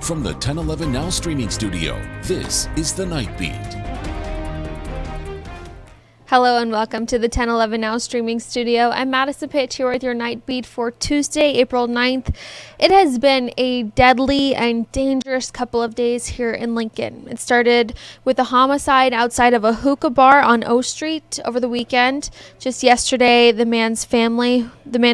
From the 1011 Now streaming studio, this is The Night Beat. Hello and welcome to the 1011 Now streaming studio. I'm Madison Pitch here with your Night Beat for Tuesday, April 9th. It has been a deadly and dangerous couple of days here in Lincoln. It started with a homicide outside of a hookah bar on O Street over the weekend. Just yesterday, the man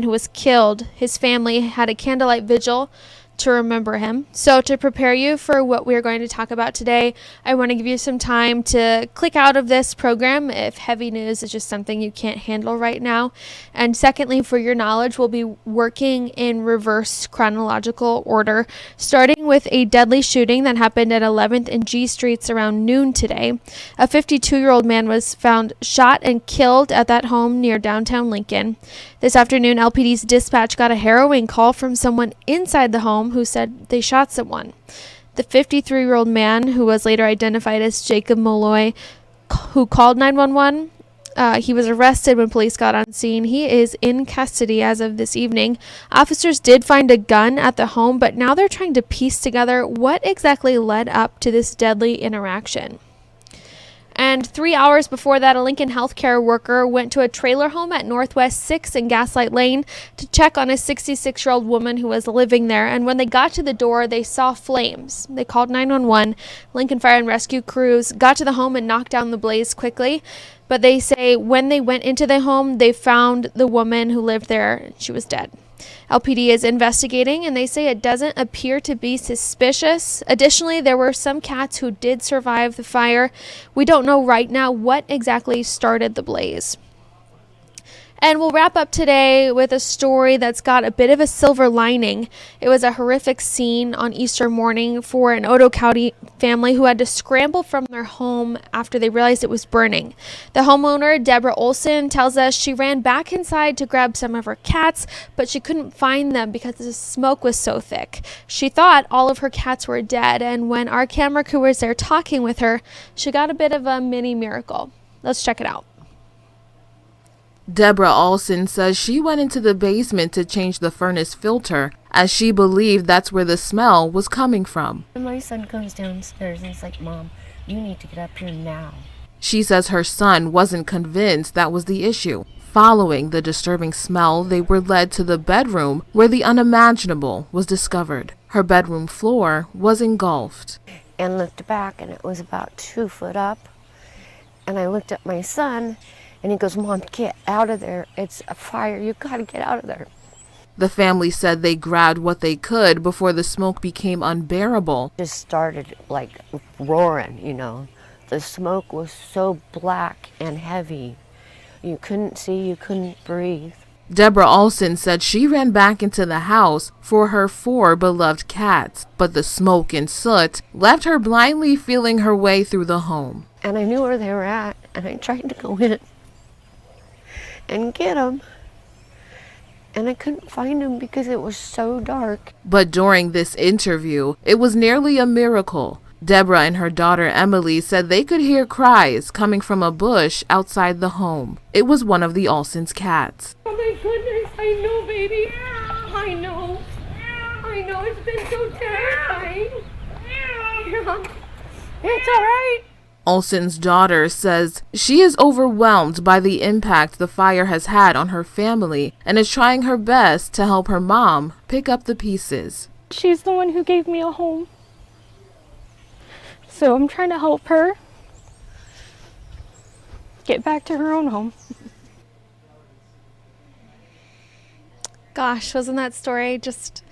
who was killed, his family had a candlelight vigil to remember him. So to prepare you for what we are going to talk about today, I want to give you some time to click out of this program if heavy news is just something you can't handle right now. And secondly, for your knowledge, we'll be working in reverse chronological order, starting with a deadly shooting that happened at 11th and G Streets around noon today. A 52-year-old man was found shot and killed at that home near downtown Lincoln. This afternoon, LPD's dispatch got a harrowing call from someone inside the home who said they shot someone. The 53-year-old man, who was later identified as Jacob Molloy, who called 911, he was arrested when police got on scene. He is in custody as of this evening. Officers did find a gun at the home, but now they're trying to piece together what exactly led up to this deadly interaction. And 3 hours before that, a Lincoln healthcare worker went to a trailer home at Northwest 6th and Gaslight Lane to check on a 66-year-old woman who was living there. And when they got to the door, they saw flames. They called 911. Lincoln Fire and Rescue crews got to the home and knocked down the blaze quickly. But they say when they went into the home, they found the woman who lived there. She was dead. LPD is investigating, and they say it doesn't appear to be suspicious. Additionally, there were some cats who did survive the fire. We don't know right now what exactly started the blaze. And we'll wrap up today with a story that's got a bit of a silver lining. It was a horrific scene on Easter morning for an Odo County family who had to scramble from their home after they realized it was burning. The homeowner, Deborah Olson, tells us she ran back inside to grab some of her cats, but she couldn't find them because the smoke was so thick. She thought all of her cats were dead, and when our camera crew was there talking with her, she got a bit of a mini miracle. Let's check it out. Deborah Olson says she went into the basement to change the furnace filter as she believed that's where the smell was coming from. My son comes downstairs and he's like, "Mom, you need to get up here now." She says her son wasn't convinced that was the issue. Following the disturbing smell, they were led to the bedroom where the unimaginable was discovered. Her bedroom floor was engulfed. And looked back and it was about 2 foot up. And I looked at my son and he goes, "Mom, get out of there. It's a fire. You gotta get out of there." The family said they grabbed what they could before the smoke became unbearable. Just started like roaring, you know. The smoke was so black and heavy. You couldn't see, you couldn't breathe. Deborah Olson said she ran back into the house for her 4 beloved cats, but the smoke and soot left her blindly feeling her way through the home. And I knew where they were at, and I tried to go in and get them, and I couldn't find them because it was so dark. But during this interview, it was nearly a miracle. Deborah and her daughter Emily said they could hear cries coming from a bush outside the home. It was one of the Olson's cats. Oh my goodness, I know, baby. I know. It's been so terrifying. It's all right. Olson's daughter says she is overwhelmed by the impact the fire has had on her family and is trying her best to help her mom pick up the pieces. She's the one who gave me a home. So I'm trying to help her get back to her own home. Gosh, wasn't that story just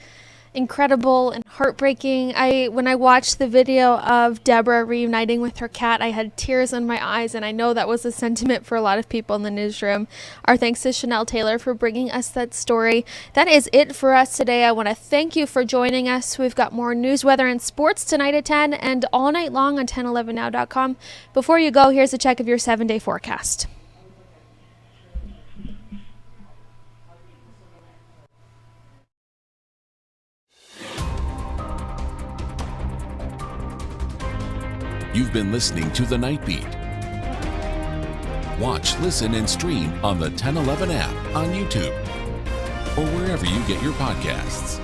incredible and heartbreaking? When I watched the video of Deborah reuniting with her cat, I had tears in my eyes, and I know that was a sentiment for a lot of people in the newsroom. Our thanks to Chanel Taylor for bringing us that story. That is it for us today. I want to thank you for joining us. We've got more news, weather, and sports tonight at 10 and all night long on 1011now.com. Before you go, here's a check of your 7-day forecast. You've been listening to The Night Beat. Watch, listen, and stream on the 1011 app on YouTube or wherever you get your podcasts.